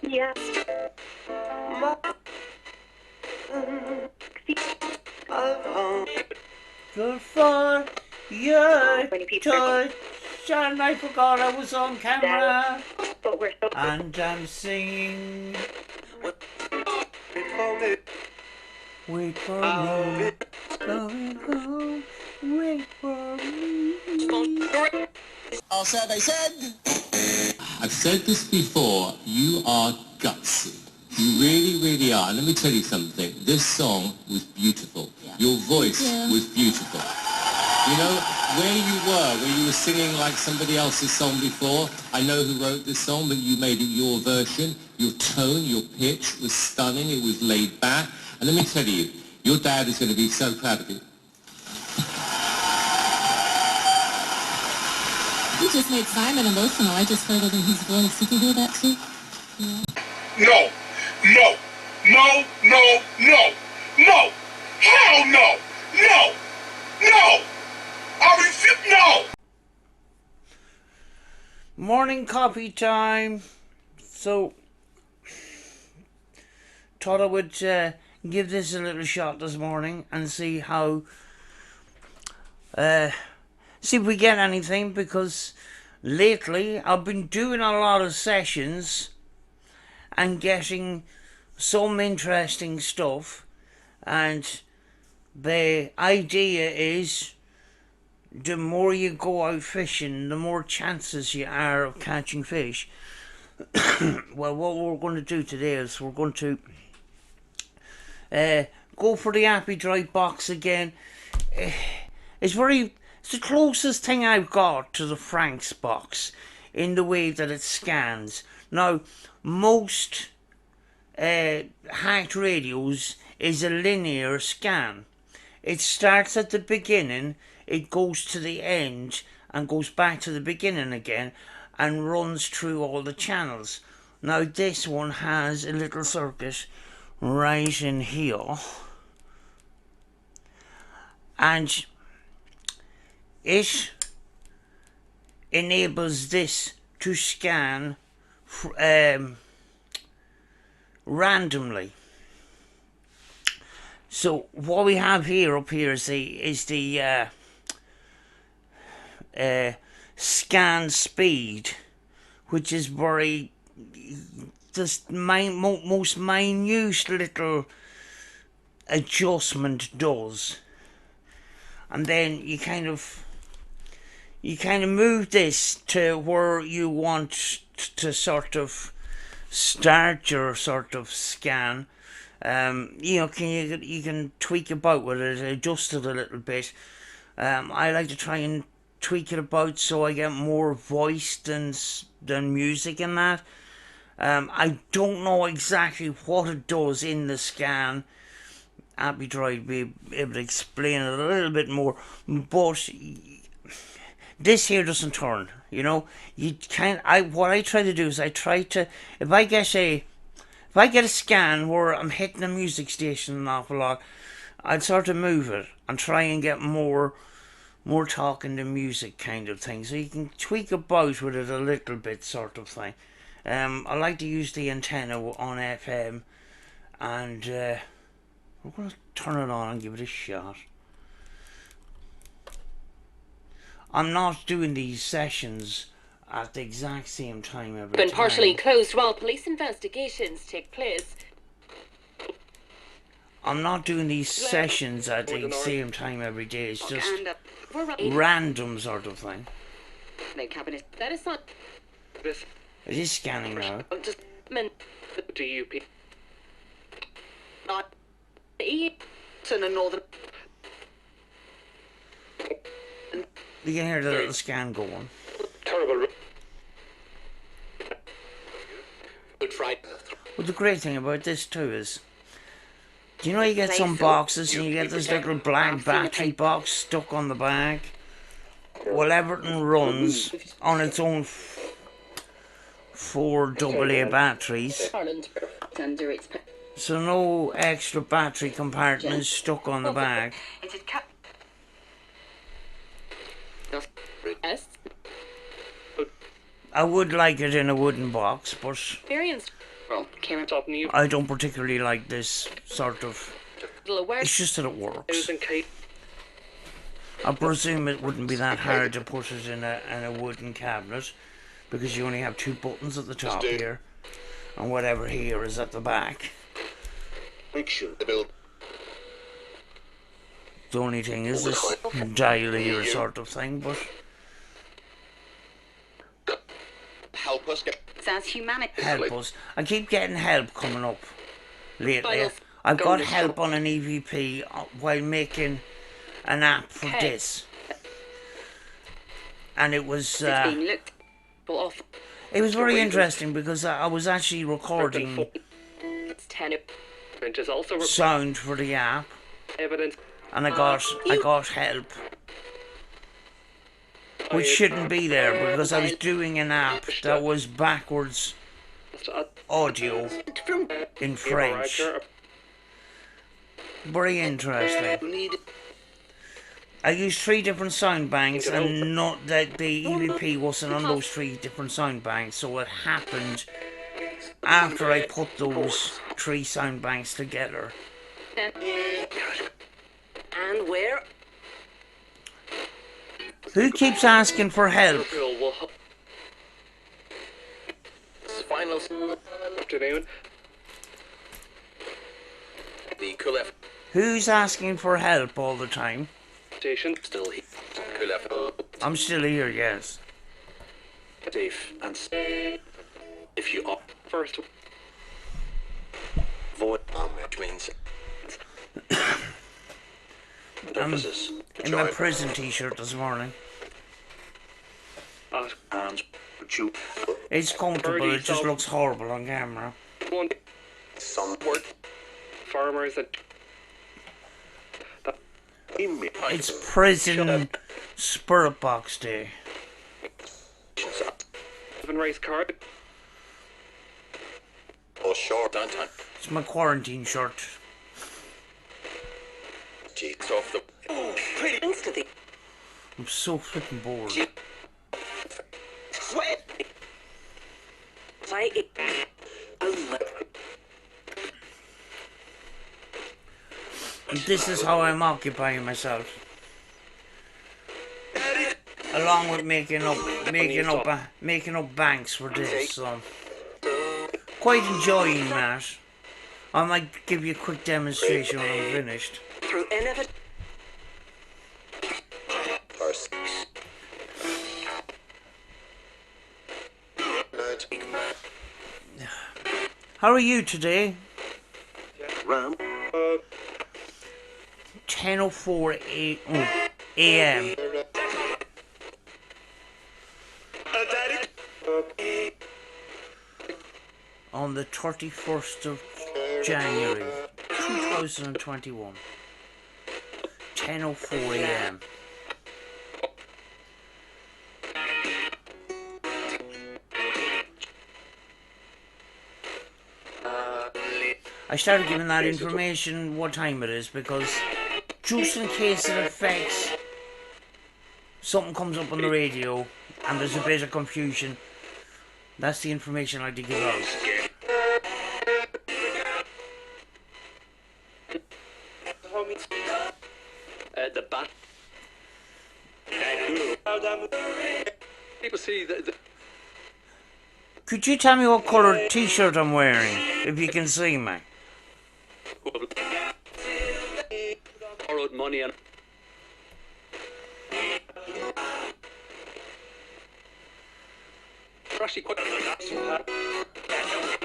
Yeah. Good for your touch, and I forgot I was on camera, and I'm singing. Wait for me, going home, wait for me. So they said. I've said this before, you are gutsy. You really, really are. And let me tell you something. This song was beautiful. Yeah. Your voice was beautiful. You know, where you were singing like somebody else's song before, I know who wrote this song, but you made it your version. Your tone, your pitch was stunning. It was laid back. And let me tell you, your dad is going to be so proud of you. You just made Simon emotional. I just heard it in his voice. Did you hear that too? Yeah. No, no, no, no, no, no, hell no, no, no, I refuse, no. Morning coffee time. So, thought I would give this a little shot this morning and see how, see if we get anything, because lately I've been doing a lot of sessions and getting some interesting stuff, and the idea is the more you go out fishing, the more chances you are of catching fish. Well, what we're going to do today is we're going to go for the Appy Dry box again. It's the closest thing I've got to the Frank's box in the way that it scans. Now, most hacked radios is a linear scan. It starts at the beginning, it goes to the end, and goes back to the beginning again, and runs through all the channels. Now this one has a little circuit right in here, and it enables this to scan randomly. So what we have here up here is the scan speed, which is very just most minute little adjustment does, and then you kind of move this to where you want to sort of start your sort of scan. You know, you can tweak about with it, adjust it a little bit. I like to try and tweak it about so I get more voice than music in that. I don't know exactly what it does in the scan. I'll be trying to be able to explain it a little bit more, but this here doesn't turn. You know, what I try to do is if I get a scan where I'm hitting a music station an awful lot, I'd sort of move it and try and get more talking to music kind of thing, so you can tweak about with it a little bit sort of thing. I like to use the antenna on FM, and we're going to turn it on and give it a shot. I'm not doing these sessions at the exact same time every time. Been partially closed while police investigations take place. I'm not doing these sessions at the same time every day. It's just random sort of thing. That is not. It is scanning now. DUP. Not in the northern. You can hear the little scan going. Terrible. Good Friday. Well, the great thing about this too is, do you know you get some boxes and you get this little black battery box stuck on the back? Well, everything runs on its own 4 AA batteries, so no extra battery compartments stuck on the back. I would like it in a wooden box, but Came Stop new. I don't particularly like this sort of... aware. It's just that it works. In case. I presume it wouldn't be that hard to put it in a wooden cabinet, because you only have 2 buttons at the top here, and whatever here is at the back. The only thing is this dial here sort of thing, but... Help us get... Sounds humanic. Help us. I keep getting help coming up lately. I've got help on an EVP while making an app for this. And it was... it was very interesting because I was actually recording sound for the app. Evidence. And I got help. Which shouldn't be there because I was doing an app that was backwards audio in French. Very interesting. I used 3 different sound banks, and not that the EVP wasn't on those 3 different sound banks, so it happened after I put those 3 sound banks together. And where? Who keeps asking for help? Final afternoon. The Kulef Who's asking for help all the time? station still here. Kulef. I'm still here, yes. Safe and if you are first void which means I'm in my prison t-shirt this morning. and It's comfortable, it just looks horrible on camera. one some word farmers that It's prison spirit box day. race card. Oh sure, downtown. It's my quarantine shirt. Cheeks off the pretty instantly. I'm so freaking bored. Sweat. This is how I'm occupying myself. Along with making up banks for this, so quite enjoying that. I might give you a quick demonstration when I'm finished. Through inevitable. How are you today? 10:04 a.m. on the 31st of January 2021. 10:04 a.m. I started giving that information what time it is because just in case it affects something comes up on the radio and there's a bit of confusion, that's the information I like to give out. The bat. People see the Could you tell me what colour t-shirt I'm wearing, if you can see me? borrowed money and actually quite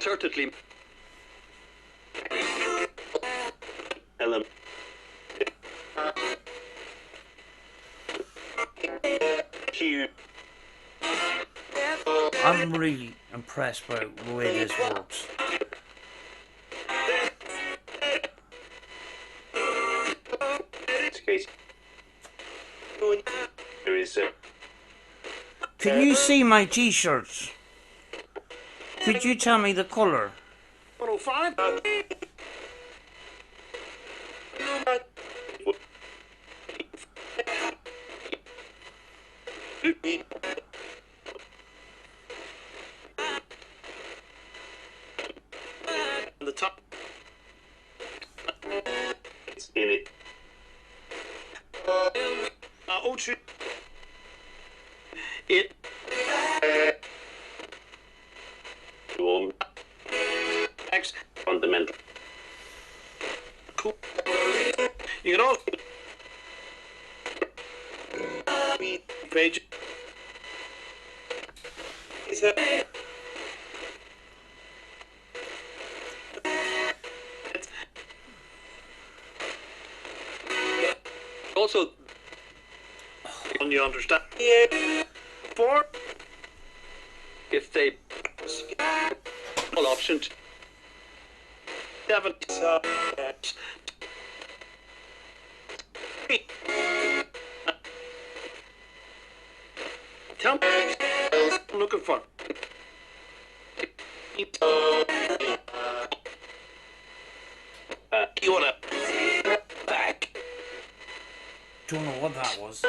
certainly Ellen. I'm really impressed by the way this works. Can you see my t-shirts? Could you tell me the colour? 105. the top. It's in it. O2. It. X fundamental. Cool. You can also page. Also, you understand? For if they all options. Seven. Tell me what I'm looking for. You wanna back? Don't know what that was.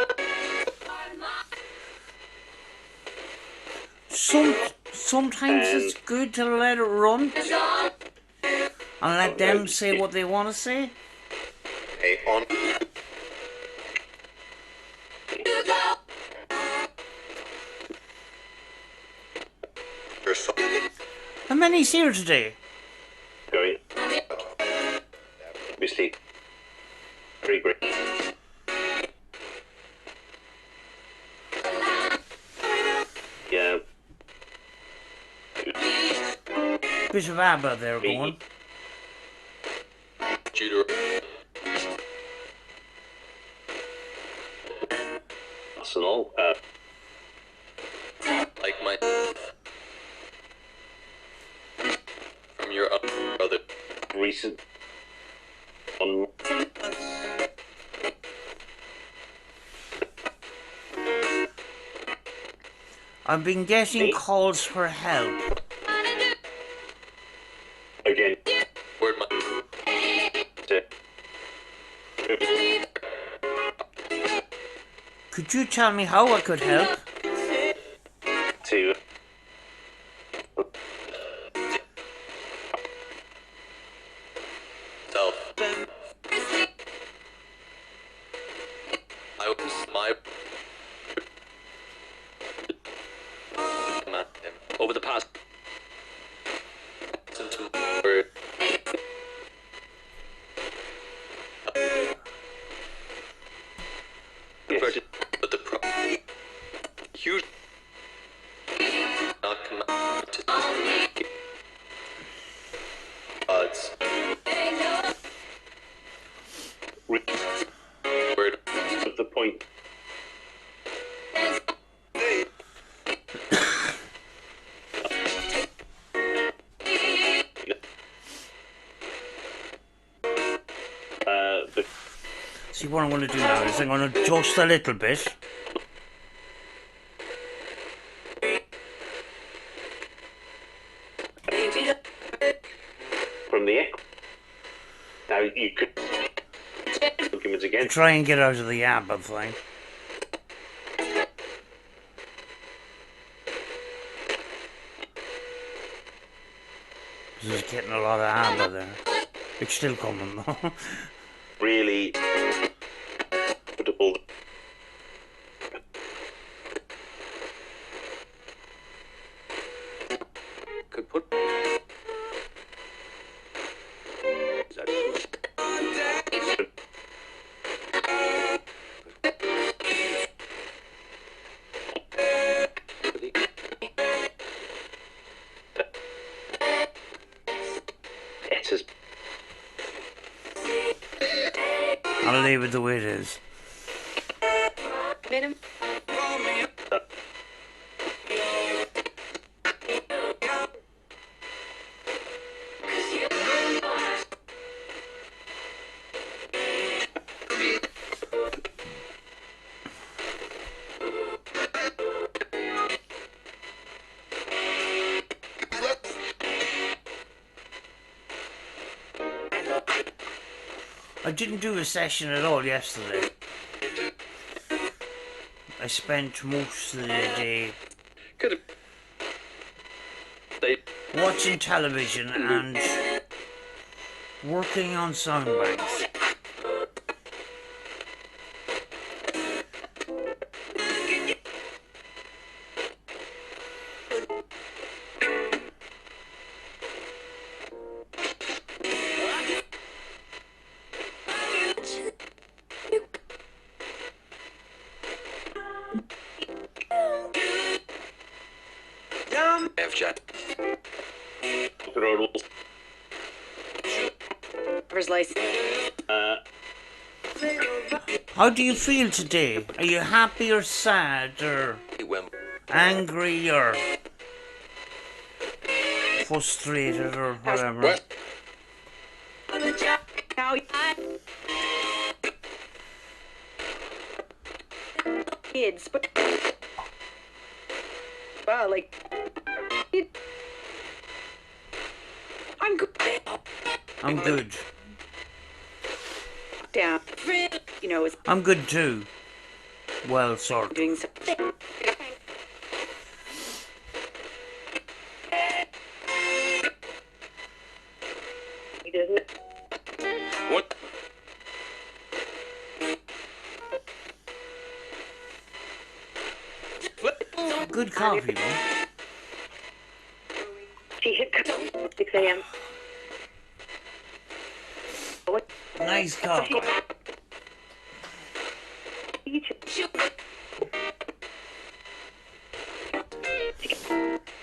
Sometimes it's good to let it run and let them say what they want to say. Hey, on. How many's here today? Going. Obviously. Very great. Yeah. Bit of ABBA there going. Arsenal. Like my from your other recent on. I've been getting calls for help. Again. Word my. Could you tell me how I could help? To. Self. I was my. Over the past. But the huge not come out to odds. Word of the point. See, what I'm going to do now is I'm going to adjust a little bit. From the echo. Now you could arguments again. Try and get out of the ABBA thing. This is getting a lot of ABBA there. It's still coming though. Really comfortable. Could put I'll leave it the way it is. I didn't do a session at all yesterday. I spent most of the day could have watching television and Working on sound banks. F-chat. How do you feel today? Are you happy or sad or angry or frustrated or whatever? Kids, but well, like I'm good. I'm good. Down, you know, is I'm good too. Well, sort of. doing something. What? Good coffee, man. She hit 6 a.m. What? Nice coffee.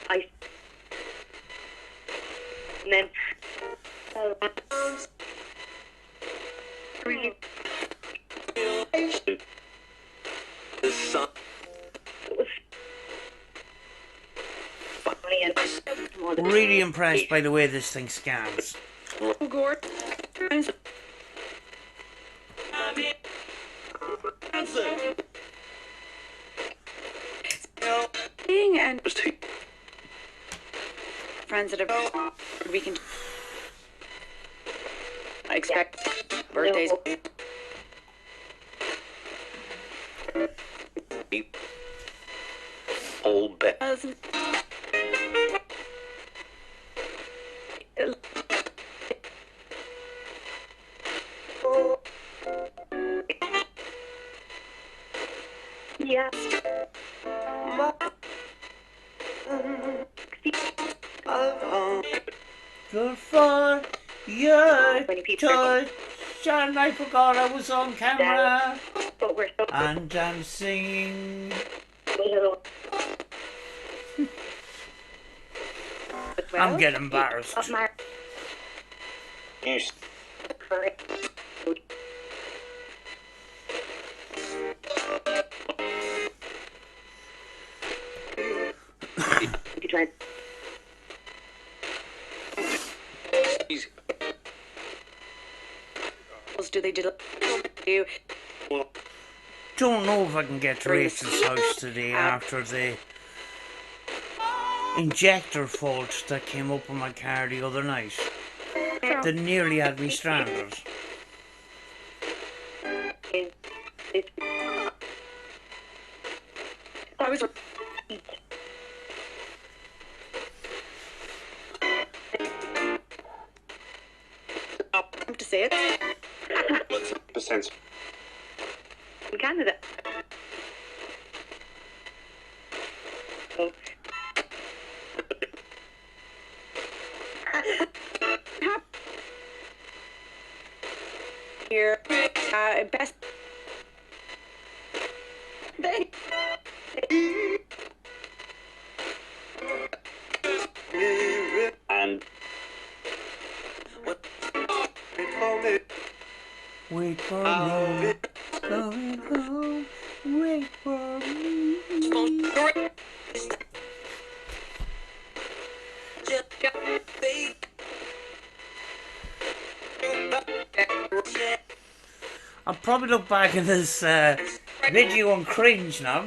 I and then The sun. it was funny and more than Really impressed by the way this thing scans. Gore. And friends that have we can I expect birthdays. Old bet. Yeah. Good for your Many people touch, and I forgot I was on camera, But we're so and I'm singing. little. I'm getting embarrassed. Up my You current. You tried. Do they do? Don't know if I can get to Rachel's house today after the injector fault that came up on my car the other night. That nearly had me stranded. I was. To say it. percent. In Canada. So. Here, best. And Wait for me, coming home, wait for me. I'll probably look back at this video and cringe now.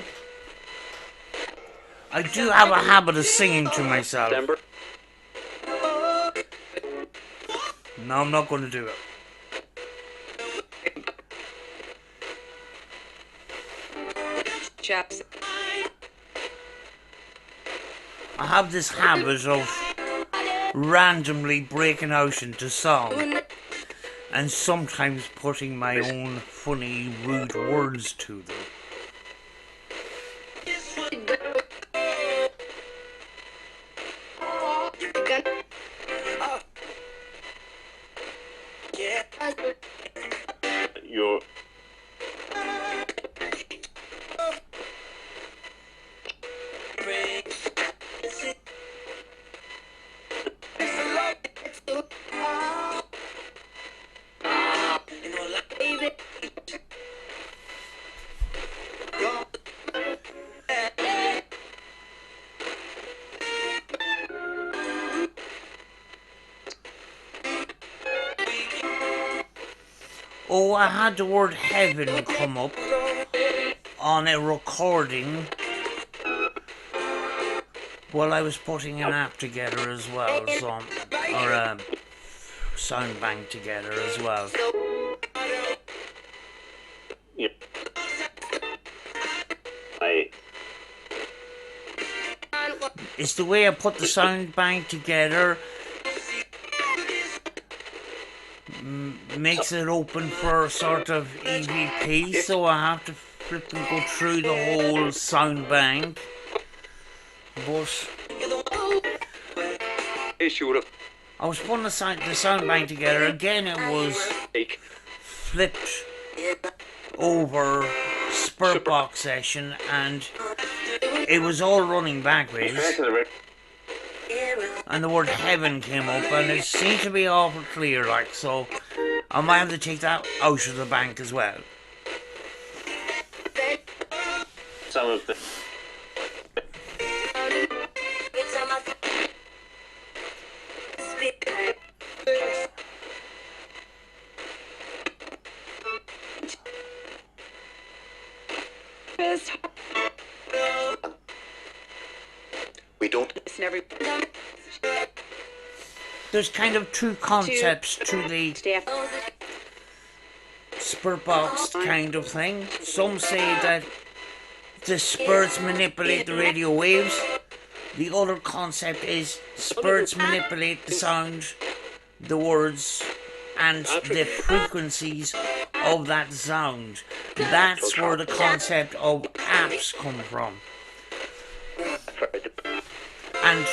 I do have a habit of singing to myself. December. No, I'm not going to do it. Chaps. I have this habit of randomly breaking out into song, and sometimes putting my own funny, rude words to them. You're Oh, I had the word heaven come up on a recording while I was putting an app together as well, so, or a sound bank together as well. yeah. It's the way I put the sound bank together makes it open for sort of EVP, so I have to flip and go through the whole sound bank. But I was putting the sound bank together again. It was flipped over Spurt Box session, and it was all running backwards. And the word heaven came up, and it seemed to be awful clear, like, so I might have to take that out of the bank as well. Some of the we don't There's kind of two concepts to the Spurt Box kind of thing. Some say that the spurts manipulate the radio waves. The other concept is spurts manipulate the sound, the words, and the frequencies of that sound. That's where the concept of apps come from. And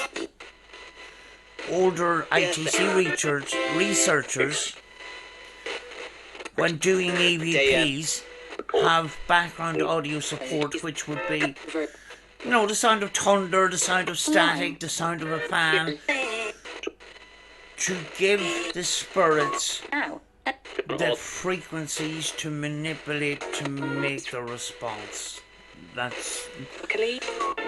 older ITC researchers, when doing EVPs, have background audio support, which would be, you know, the sound of thunder, the sound of static, the sound of a fan, to give the spirits the frequencies to manipulate to make the response. That's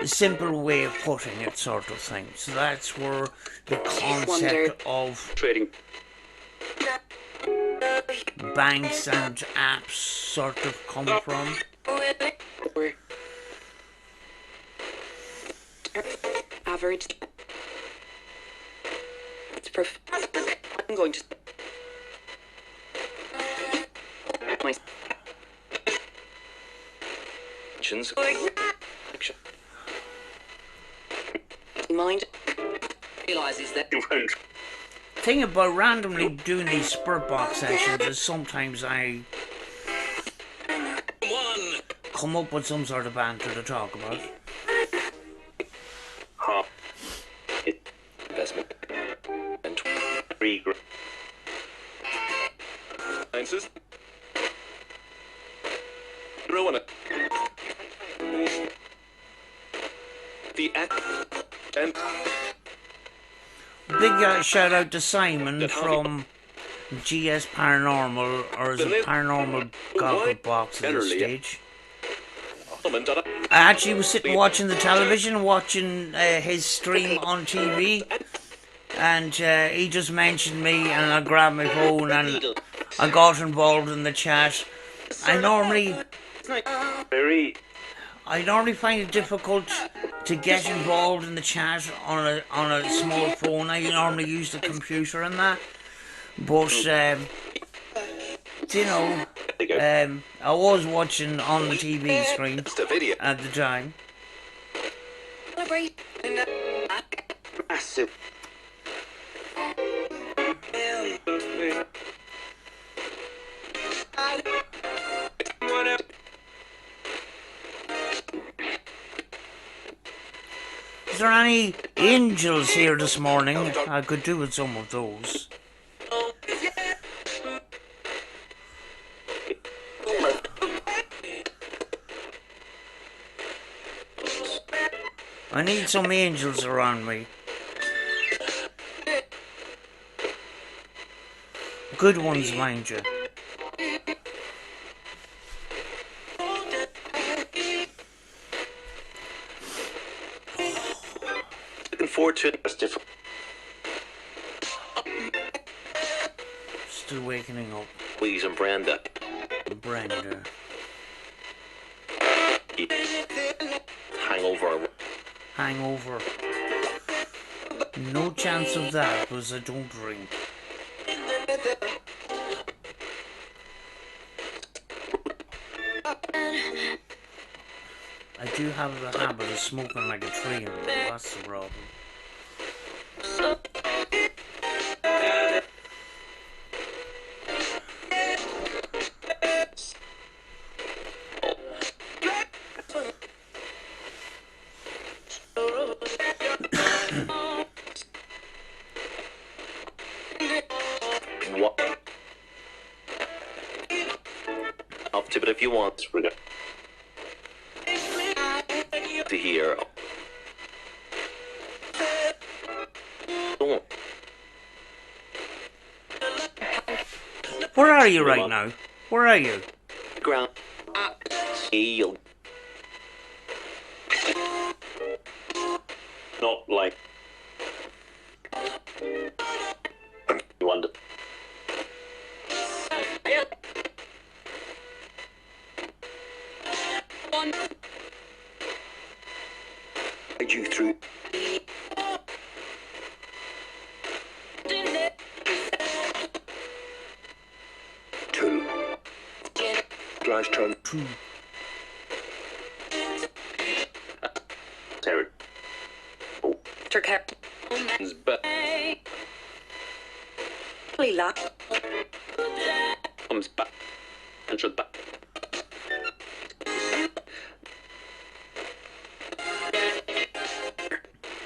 a simple way of putting it, sort of thing. So that's where the concept of trading banks and apps sort of come from. Average. I'm going to. My. Mind realizes that Thing about randomly doing these Spurt Box sessions is sometimes I come up with some sort of banter to talk about. investment and 3 grand. Sciences. Rowan. The act and Big shout out to Simon from GS Paranormal, or is it Paranormal Goggle Box at this stage. I actually was sitting watching the television, watching his stream on TV, and he just mentioned me, and I grabbed my phone and I got involved in the chat. I normally find it difficult to get involved in the chat on a small phone. I normally use the computer and that, but you know, I was watching on the TV screen at the time. there any angels here this morning? I could do with some of those. I need some angels around me. Good ones, mind you. Looking forward to it. It's different. Still wakening up. Louise and Brenda. Brenda. Hangover. Hangover. No chance of that because I don't drink. I do have the habit of smoking like a tree, and that's the problem. What? Up to, but if you want, we're going to hear. Where are you right now? Where are you? Ground. You'll not like you wonder. Guide you through. Two. Drive turn. Two. Terry. Oh. Turkey. But LOUGH. comes back. Enter back.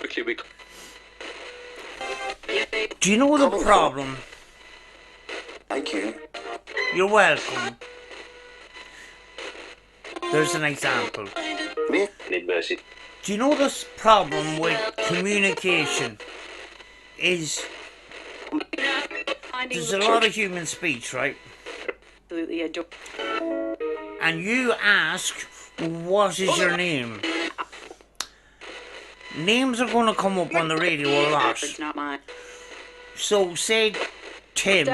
Quickly we. Do you know the problem? Thank you. You're welcome. There's an example. Me? Need mercy. Do you know this problem with communication is there's a lot of human speech, right? Absolutely adore. And you ask, what is your name? Names are going to come up on the radio a lot. It's not mine. So say Tim.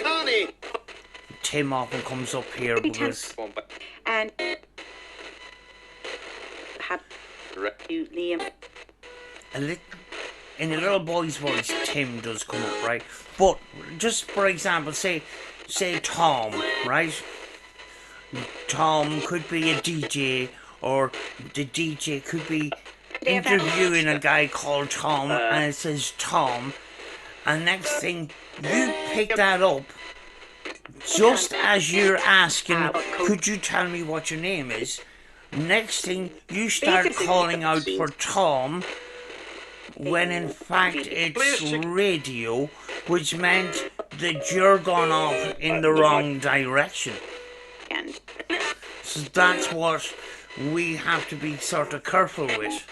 Connie! Tim often comes up here because And have you, Liam. in a little boy's voice, Tim does come up, right? But just for example, say Tom, right? Tom could be a DJ, or the DJ could be interviewing a guy called Tom, and it says Tom, and next thing you pick that up just as you're asking, could you tell me what your name is? Next thing you start calling out for Tom, when in fact it's radio, which meant that you're gone off in the wrong direction. And So that's what we have to be sort of careful with.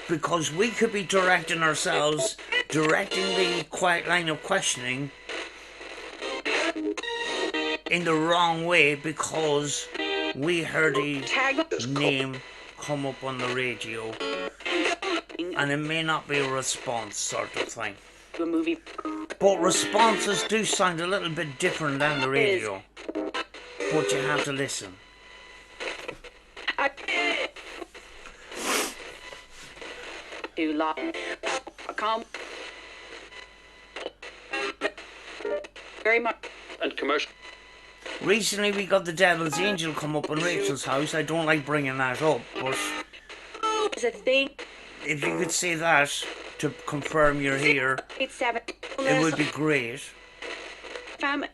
Because we could be directing ourselves, directing the quiet line of questioning in the wrong way because we heard a name come up on the radio and it may not be a response sort of thing. a movie. But responses do sound a little bit different than the radio. But you have to listen. To LOUGH. Very much. And commercial. Recently we got the Devil's Angel come up on Rachel's house. I don't like bringing that up, but Is a thing. if you could say that to confirm you're here, 87. it would be great. Fam.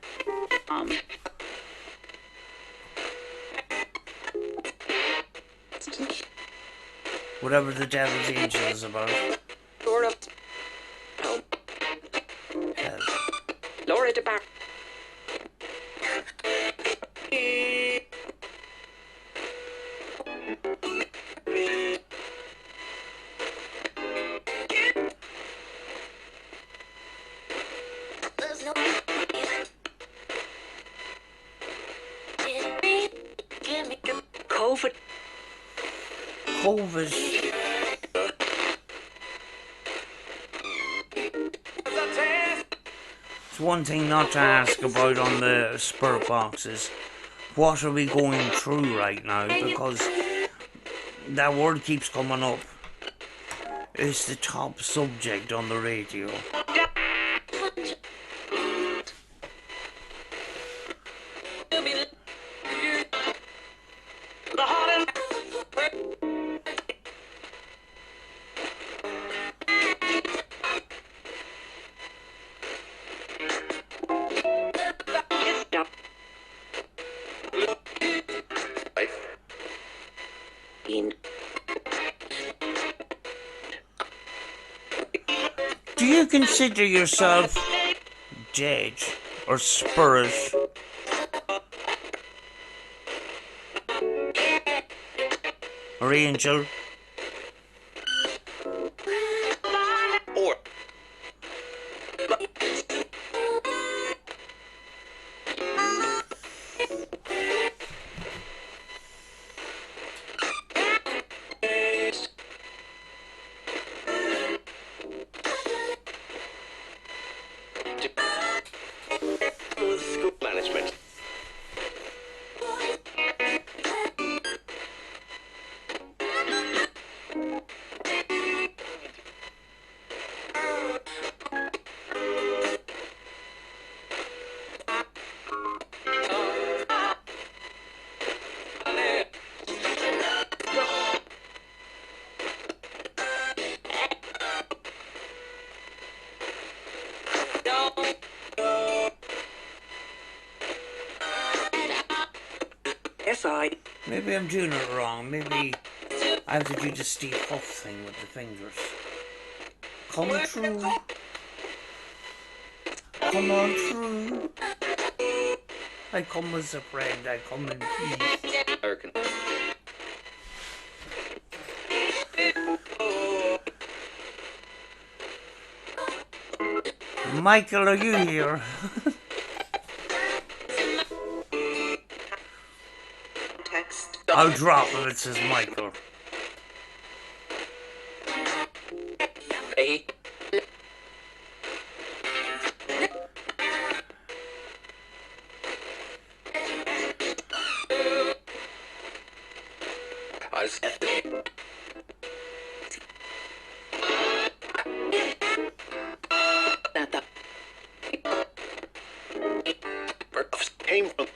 Whatever the devil's angel is about. Sort of. Oh, Hell. Laura DeBar. COVID. COVID. It's one thing not to ask about on the spirit boxes. What are we going through right now? Because that word keeps coming up. It's the top subject on the radio. Do you consider yourself dead or spirit? Or angel? Or school management. Maybe I'm doing it wrong. Maybe I have to do the Steve Huff thing with the fingers. Come true. Come on through. I come as a friend. I come in peace. American. Michael, are you here? I'll drop if it says Michael. Hey. I said came from.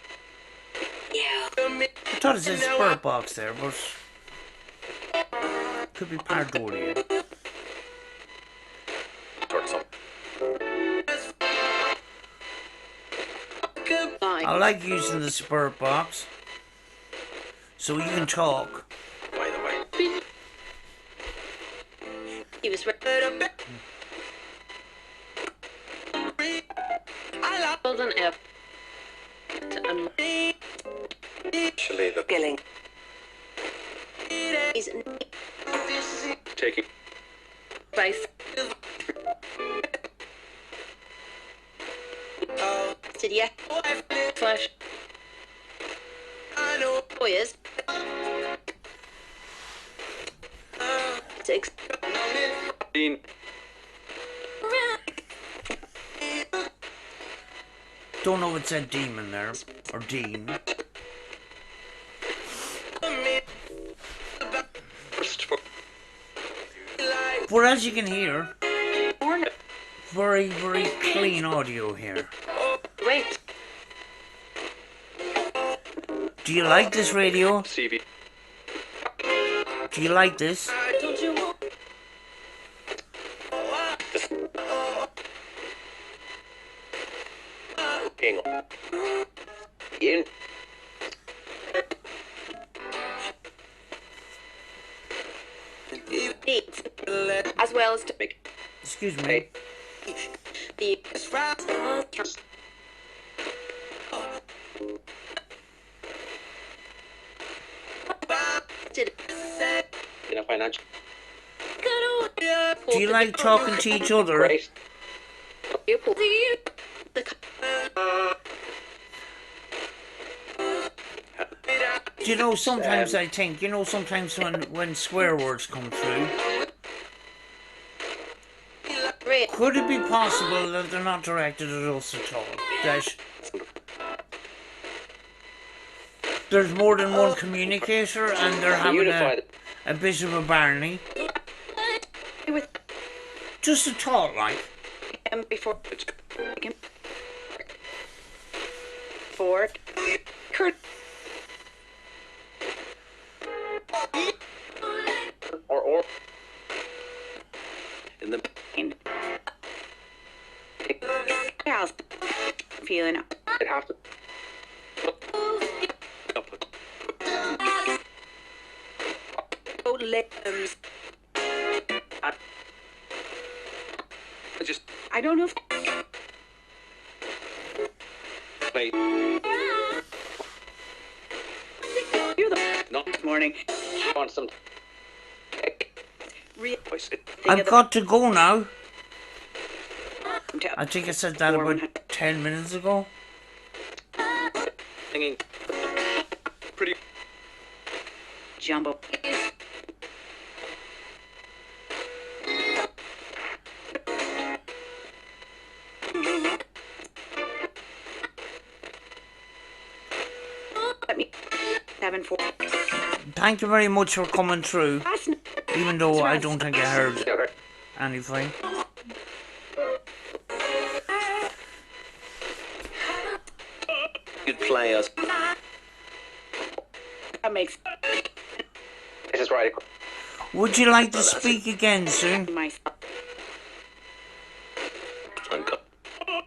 I thought it said Spirit Box there, but could be Pardoria. I like using the Spirit Box so you can talk. By the way. He was hold on F. Actually, the Gilling. He's taking. face. Did you? Flash. Boyers. 6. Don't know it said demon there, or Dean. But as you can hear, very, very clean audio here. Wait. Do you like this radio? CV. Do you like this? Don't you want? Hang on. In. spells to make Excuse me. the In a financial. Do you like talking to each other? Great. Do you know, sometimes I think, sometimes when swear words come through, could it be possible that they're not directed at us at all? That there's more than one communicator and they're having Unified. a bit of a barney? Just a thought, like. before for Kurt Or. In the. house feeling It have to. limbs. I just. I don't know if Wait. you're the Not morning. want some. Real Voice. I've got to go now. to I think I said that about 10 minutes ago. Singing. Pretty. jumbo. Let me 7-4. Thank you very much for coming through, even though I don't think I heard Okay. anything. Good players. That makes This is right. Would you like to speak again soon? myself. Uncle.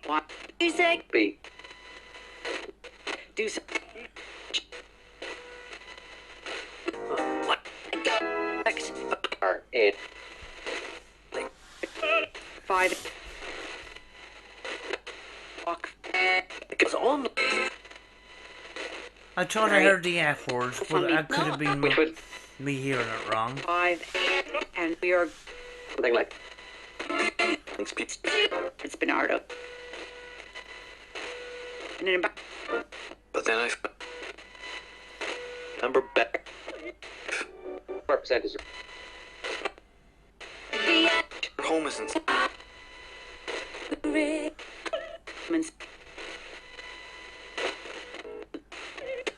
What? Music. B. Do some. R. In. 5. Walk. It goes on. I thought I heard the F word, but that could have been Which was me hearing it wrong. 5. And we are. something like. Thanks, Pete. It's Bernardo. And then back. But then I. Number back. What percent is your home isn't?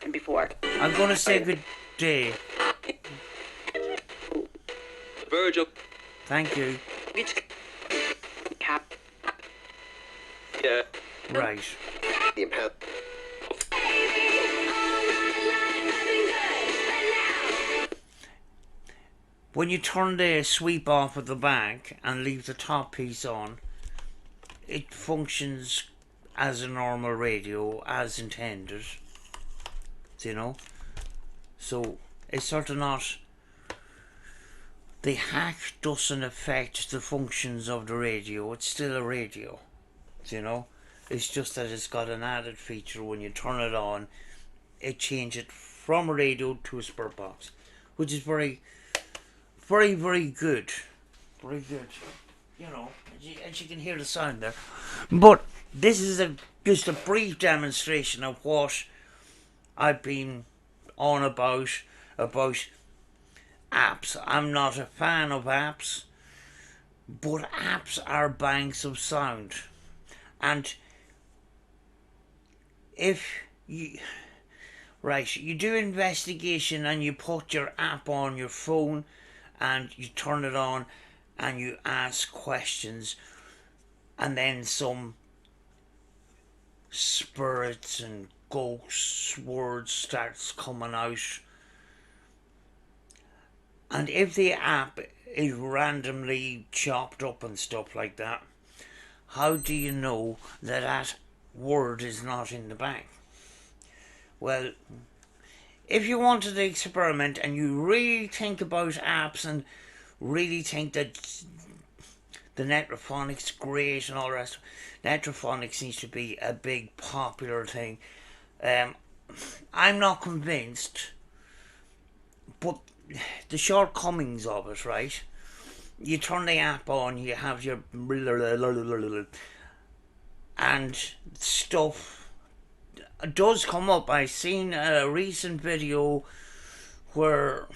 And before. I'm going to say good day. Virgil. Thank you. Cap. Yeah. Right. The impact. When you turn the sweep off at the back and leave the top piece on, it functions as a normal radio, as intended. You know? So, it's sort of not... The hack doesn't affect the functions of the radio. It's still a radio. You know? It's just that it's got an added feature. When you turn it on, it changes it from a radio to a spur box, which is very, very good. Very good. You know, as you can hear the sound there. But this is just a brief demonstration of what I've been on about apps. I'm not a fan of apps, but apps are banks of sound. And if you do investigation and you put your app on your phone and you turn it on and you ask questions, and then some spirits and ghosts words starts coming out, and if the app is randomly chopped up and stuff like that, how do you know that that word is not in the bank? Well, if you wanted to experiment and you really think about apps and really think that the Netrophonics great and all the rest. Netrophonics seems to be a big popular thing. I'm not convinced, but the shortcomings of it, right? You turn the app on, you have your and stuff does come up. I seen a recent video where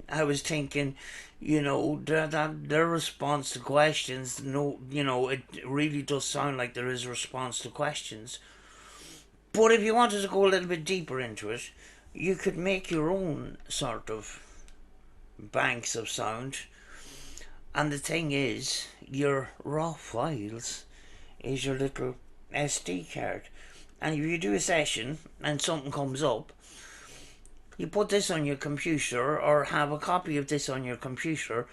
I was thinking, you know, that their response to questions, no, you know, it really does sound like there is a response to questions. But if you wanted to go a little bit deeper into it, you could make your own sort of banks of sound. And the thing is, your raw files is your little SD card. And if you do a session and something comes up, you put this on your computer or have a copy of this on your computer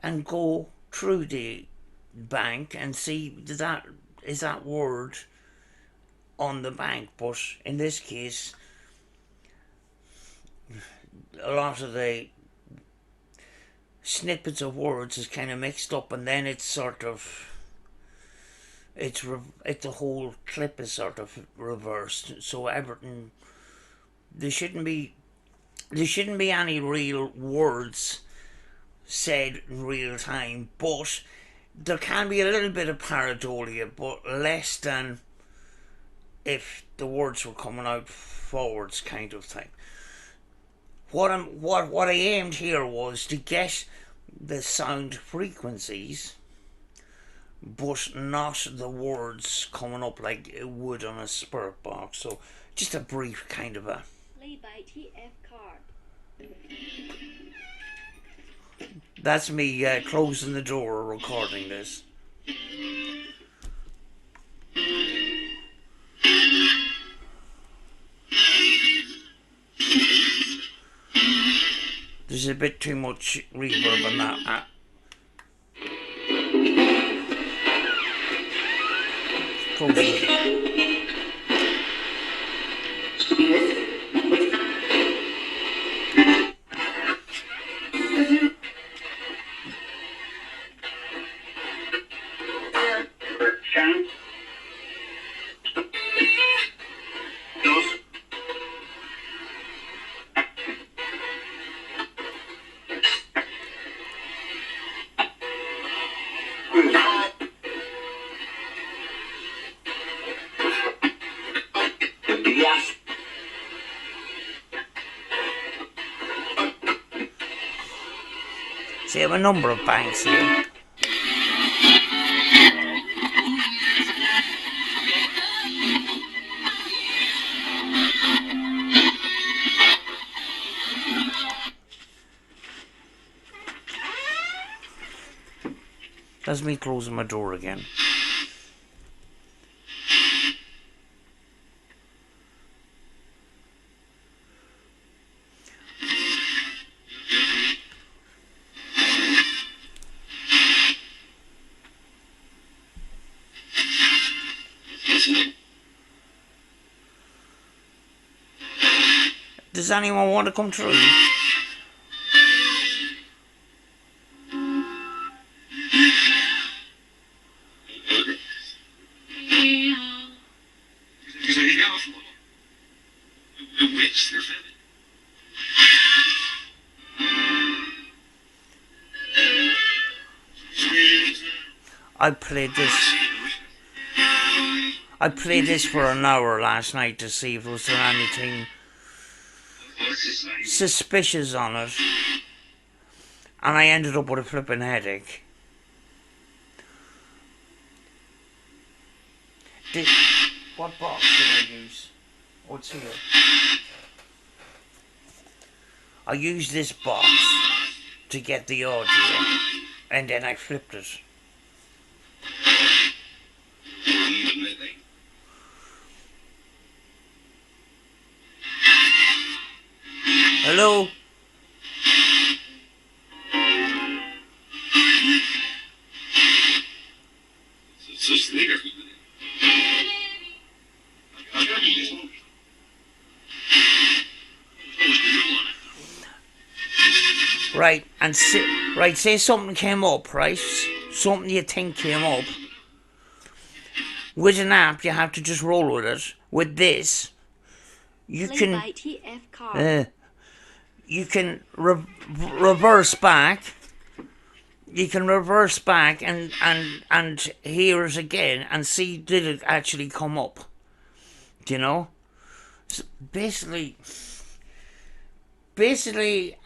and go through the bank and see that is that word on the bank. But in this case, a lot of the snippets of words is kind of mixed up, and then it's sort of it's the whole clip is sort of reversed. So everything, there shouldn't be any real words said in real time, but there can be a little bit of pareidolia, but less than if the words were coming out forwards, kind of thing. What I aimed here was to get the sound frequencies, but not the words coming up like it would on a spirit box. So just a brief kind of a Play by TF card. that's me closing the door recording this. There's a bit too much reverb on that. Close it. See, I have a number of banks here. That's me closing my door again. Does anyone want to come through? I played this for an hour last night to see if there was anything suspicious on it, and I ended up with a flipping headache. What box did I use? What's here? I used this box to get the audio, and then I flipped it. Hello? Right, and say something came up, right? something you think came up. With an app, you have to just roll with it. With this, you Play can by TF card. you can reverse back. You can reverse back and hear it again and see did it actually come up. Do you know? So basically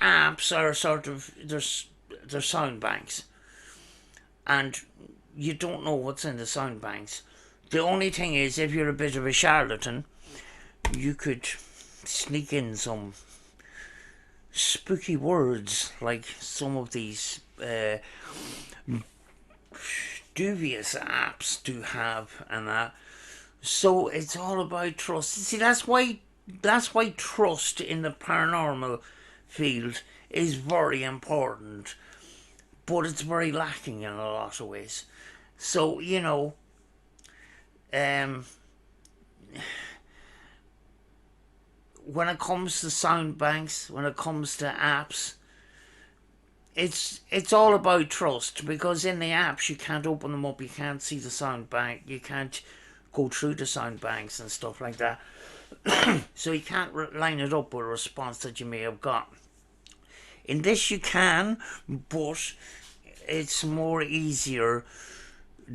apps are sort of they're sound banks, and you don't know what's in the sound banks. The only thing is, if you're a bit of a charlatan, you could sneak in some spooky words like some of these dubious apps do have, and that. So it's all about trust. See, that's why trust in the paranormal field is very important, but it's very lacking in a lot of ways. So, you know, when it comes to sound banks, when it comes to apps, it's all about trust, because in the apps you can't open them up, you can't see the sound bank, you can't go through the sound banks and stuff like that. So you can't line it up with a response that you may have got. In this you can, but it's more easier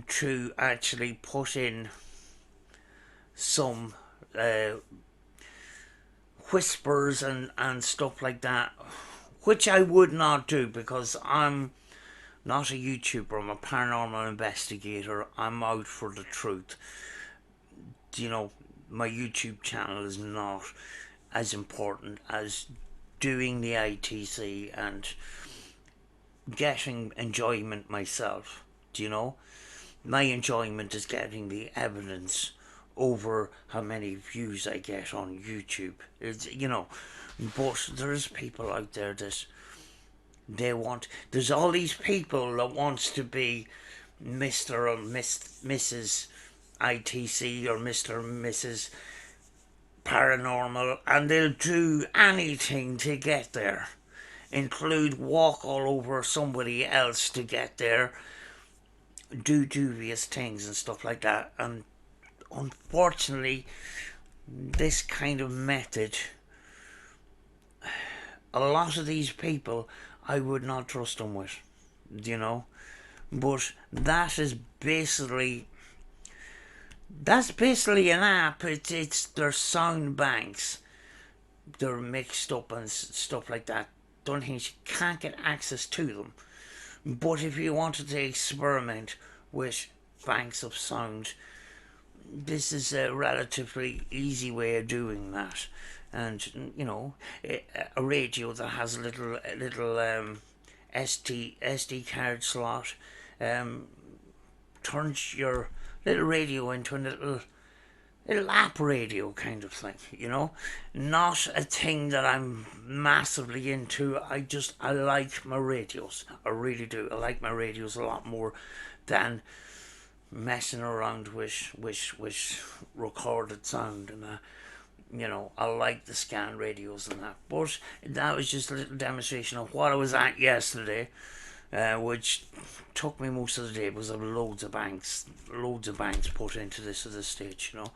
to actually put in some whispers and stuff like that, which I would not do, because I'm not a YouTuber, I'm a paranormal investigator. I'm out for the truth. You know, my YouTube channel is not as important as doing the ITC and getting enjoyment myself. Do you know? My enjoyment is getting the evidence over how many views I get on YouTube. It's, you know, but there's people out there that they want. There's all these people that wants to be Mr. or Mrs. ITC or Mr. or Mrs. Paranormal, and they'll do anything to get there, include walk all over somebody else to get there, do dubious things and stuff like that. And unfortunately, this kind of method, a lot of these people I would not trust them with, you know. But that is basically, that's basically an app. It's their sound banks, they're mixed up and stuff like that. Don't think you can't get access to them. But if you wanted to experiment with banks of sound, this is a relatively easy way of doing that. And you know, a radio that has a little SD card slot turns your little radio into a little app radio kind of thing, you know. Not a thing that I'm massively into. I like my radios. I really do. I like my radios a lot more than messing around with recorded sound and that. You know, I like the scan radios and that. But that was just a little demonstration of what I was at yesterday, which took me most of the day because of loads of banks put into this at this stage, you know.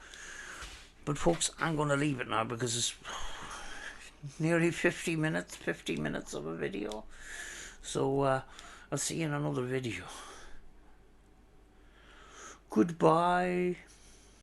But folks, I'm going to leave it now because it's nearly 50 minutes of a video. So I'll see you in another video. Goodbye.